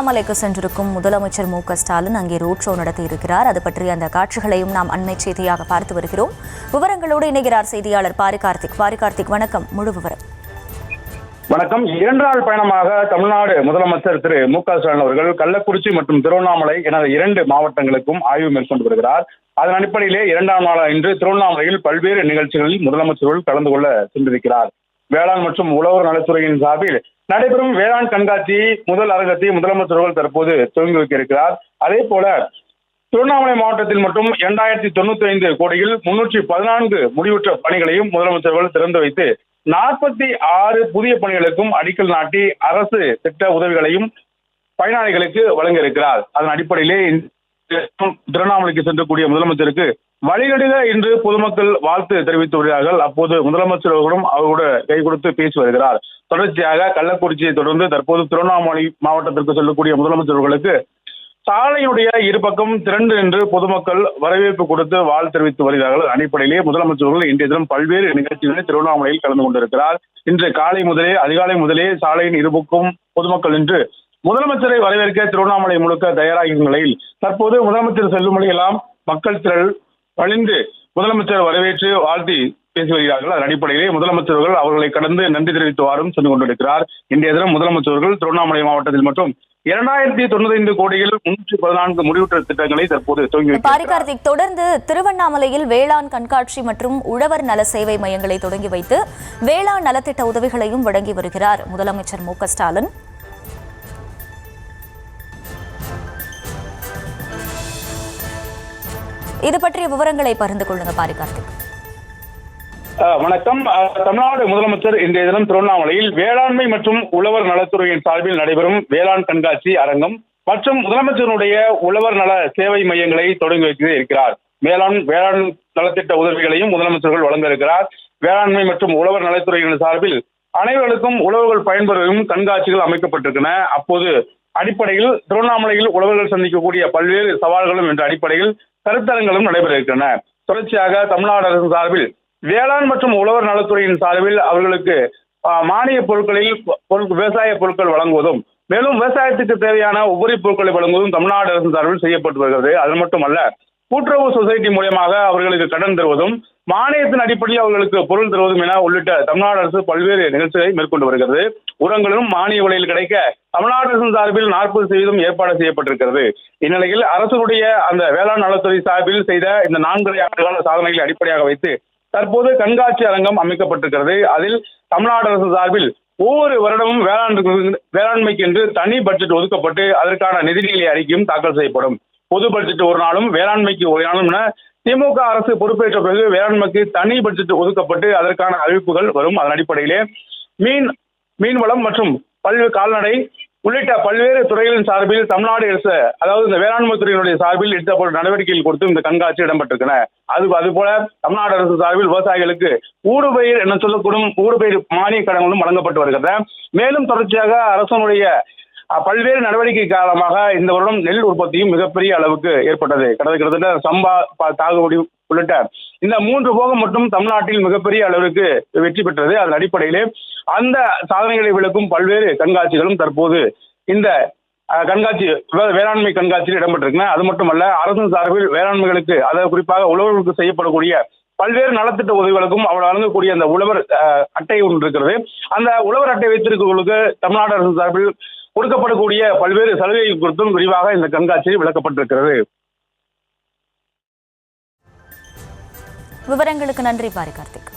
திருவண்ணாமலைக்கு சென்றிருக்கும் முதலமைச்சர் மு.க.ஸ்டாலின் அங்கே ரோட் ஷோ நடத்தியிருக்கிறார். அது பற்றிய அந்த காட்சிகளையும் நாம் அண்மை செய்தியாக பார்த்து வருகிறோம். விவரங்களோடு இணைகிறார் செய்தியாளர் பாரிகார்த்திக். பாரிகார்த்திக், வணக்கம். முழு விவரம். வணக்கம். 2 நாள் பயணமாக தமிழ்நாடு முதலமைச்சர் திரு மு.க.ஸ்டாலின் அவர்கள் கள்ளக்குறிச்சி மற்றும் திருவண்ணாமலை என 2 மாவட்டங்களுக்கும் ஆய்வு மேற்கொண்டு வருகிறார். அதன் அடிப்படையிலே 2ஆம் நாள் இன்று திருவண்ணாமலையில் பல்வேறு நிகழ்ச்சிகளில் முதலமைச்சர்கள் கலந்து கொள்ள சென்றிருக்கிறார். வேளாண் மற்றும் உழவர் நலத்துறையின் சார்பில் நடைபெறும் வேளாண் கண்காட்சி முதல் அரங்கத்தை முதலமைச்சர்கள் தற்போது துவங்கி வைக்க இருக்கிறார். அதே போல திருவண்ணாமலை மாவட்டத்தில் மட்டும் 2095 கோடியில் 314 முடிவுற்ற பணிகளையும் முதலமைச்சர்கள் திறந்து வைத்து 46 புதிய பணிகளுக்கும் அடிக்கல் நாட்டி அரசு திட்ட உதவிகளையும் பயனாளிகளுக்கு வழங்க இருக்கிறார். அதன் அடிப்படையிலே திருவண்ணாமலைக்கு சென்றக்கூடிய முதலமைச்சருக்கு வழிநடுக இன்று பொதுமக்கள் வாழ்த்து தெரிவித்து வருகிறார்கள். அப்போது முதலமைச்சர் அவர்களும் அவரோடு கை கொடுத்து பேசி வருகிறார். தொடர்ச்சியாக கள்ளக்குறிச்சியை தொடர்ந்து தற்போது திருவண்ணாமலை மாவட்டத்திற்கு செல்லக்கூடிய முதலமைச்சர்களுக்கு சாலையுடைய இருபக்கம் திரண்டு நின்று பொதுமக்கள் வரவேற்பு கொடுத்து வாழ்த்து தெரிவித்து வருகிறார்கள். அடிப்படையிலே முதலமைச்சர்கள் இன்றைய தினம் பல்வேறு நிகழ்ச்சிகளில் திருவண்ணாமலையில் கலந்து கொண்டிருக்கிறார். இன்று அதிகாலை முதலே சாலையின் இருபக்கம் பொதுமக்கள் நின்று முதலமைச்சரை வரவேற்க திருவண்ணாமலை முழுக்க தயாராகும் நிலையில் தற்போது முதலமைச்சர் செல்லும் வழியெல்லாம் மக்கள் திரள் வழிந்து முதலமைச்சர் வரவேற்று வாழ்த்தி பேசி வருகிறார்கள். அதன் அடிப்படையிலே முதலமைச்சர்கள் அவர்களை கடந்து நன்றி தெரிவித்துவாரும் சென்று கொண்டிருக்கிறார். இன்றைய தினம் முதலமைச்சர்கள் திருவண்ணாமலை மாவட்டத்தில் மட்டும் 2095 கோடியில் 314 முடிவுற்ற திட்டங்களை தற்போது துவங்கி பாரிகார்த்திக், தொடர்ந்து திருவண்ணாமலையில் வேளாண் கண்காட்சி மற்றும் உழவர் நல சேவை மையங்களை தொடங்கி வைத்து வேளாண் நலத்திட்ட உதவிகளையும் வழங்கி வருகிறார் முதலமைச்சர் மு.க.ஸ்டாலின். இது பற்றிய விவரங்களை பகிர்ந்து கொள்ளுங்க பாரிகார்த்திக். வணக்கம். தமிழ்நாடு முதலமைச்சர் இன்றைய தினம் திருவண்ணாமலையில் வேளாண்மை மற்றும் உழவர் நலத்துறையின் சார்பில் நடைபெறும் வேளாண் கண்காட்சி அரங்கம் மற்றும் முதலமைச்சருடைய உழவர் நல சேவை மையங்களை தொடங்கி வைக்க இருக்கிறார். வேளாண் நலத்திட்ட உதவிகளையும் முதலமைச்சர்கள் வழங்க இருக்கிறார். வேளாண்மை மற்றும் உழவர் நலத்துறையின் சார்பில் அனைவருக்கும் உழவர்கள் பயன்பெறும் கண்காட்சிகள் அமைக்கப்பட்டிருக்கின்றன. அப்போது அடிப்படையில் திருவண்ணாமலையில் உழவர்கள் சந்திக்கக்கூடிய பல்வேறு சவால்களும் என்ற அடிப்படையில் கருத்தரங்களும் நடைபெற இருக்கின்றன. தொடர்ச்சியாக தமிழ்நாடு அரசு சார்பில் வேளாண் மற்றும் உழவர் நலத்துறையின் சார்பில் அவர்களுக்கு மானிய பொருட்களில் விவசாய பொருட்கள் வழங்குவதும் மேலும் விவசாயத்துக்கு தேவையான உபரி பொருட்களை வழங்குவதும் தமிழ்நாடு அரசு சார்பில் செய்யப்பட்டு வருகிறது. அது மட்டுமல்ல, கூட்டுறவு சொசைட்டி மூலமாக அவர்களுக்கு கடன் தருவதும் மானியத்தின் அடிப்படையில் அவர்களுக்கு பொருள் தருவதும் என உள்ளிட்ட தமிழ்நாடு அரசு பல்வேறு நிகழ்ச்சிகளை மேற்கொண்டு வருகிறது. உரங்களும் மானிய விலையில் கிடைக்க தமிழ்நாடு அரசு சார்பில் 40% ஏற்பாடு செய்யப்பட்டிருக்கிறது. இந்நிலையில் அரசுடைய அந்த வேளாண் நலத்துறை சார்பில் செய்த இந்த 4 ஆண்டுகால சாதனைகளை அடிப்படையாக வைத்து தற்போது கண்காட்சி அரங்கம் அமைக்கப்பட்டிருக்கிறது. அதில் தமிழ்நாடு அரசு சார்பில் ஒவ்வொரு வருடமும் வேளாண்மைக்கு என்று தனி பட்ஜெட் ஒதுக்கப்பட்டு அதற்கான நிதிநிலை அறிக்கையும் தாக்கல் செய்யப்படும். பொது பட்ஜெட் ஒரு நாளும் வேளாண்மைக்கு ஒரு நாளும் என திமுக அரசு பொறுப்பேற்ற பிறகு வேளாண்மைக்கு தனி பட்ஜெட் ஒதுக்கப்பட்டு அதற்கான அறிவிப்புகள் வரும். அதன் அடிப்படையிலே மீன்வளம் மற்றும் பல்வேறு கால்நடை உள்ளிட்ட பல்வேறு துறைகளின் சார்பில் தமிழ்நாடு அரசு, அதாவது இந்த வேளாண்மை துறையினுடைய சார்பில் எடுத்த நடவடிக்கைகள் கொடுத்து இந்த கண்காட்சி இடம்பெற்றிருக்கின்றன. அதுபோல தமிழ்நாடு அரசு சார்பில் விவசாயிகளுக்கு ஊடுபயிர் என சொல்லக்கூடும் ஊடுபயிர் மானிய கடன்களும் வழங்கப்பட்டு வருகின்றன. மேலும் தொடர்ச்சியாக அரசனுடைய பல்வேறு நடவடிக்கை காரணமாக இந்த வருடம் நெல் உற்பத்தியும் மிகப்பெரிய அளவுக்கு ஏற்பட்டது. கிட்டத்தட்ட சம்பா சாகுபடி உள்ளிட்ட இந்த 3 போகம் மட்டும் தமிழ்நாட்டில் மிகப்பெரிய அளவிற்கு வெற்றி பெற்றது. அதன் அடிப்படையிலே அந்த சாதனைகளை விளக்கும் பல்வேறு கண்காட்சிகளும் தற்போது இந்த கண்காட்சி வேளாண்மை கண்காட்சியில் இடம்பெற்றிருக்கின்றன. அது மட்டுமல்ல, அரசு சார்பில் வேளாண்மைகளுக்கு, அதாவது குறிப்பாக உழவர்களுக்கு செய்யப்படக்கூடிய பல்வேறு நலத்திட்ட உதவிகளுக்கும் அவர் வழங்கக்கூடிய அந்த உழவர் அட்டை ஒன்று இருக்கிறது. அந்த உழவர் அட்டை வைத்திருக்கவர்களுக்கு தமிழ்நாடு அரசு சார்பில் கொடுக்கப்படக்கூடிய பல்வேறு சலுகைகள் குறித்தும் விரிவாக இந்த கண்காட்சியில் விளக்கப்பட்டிருக்கிறது. விவரங்களுக்கு நன்றி பாரிகார்த்திக்.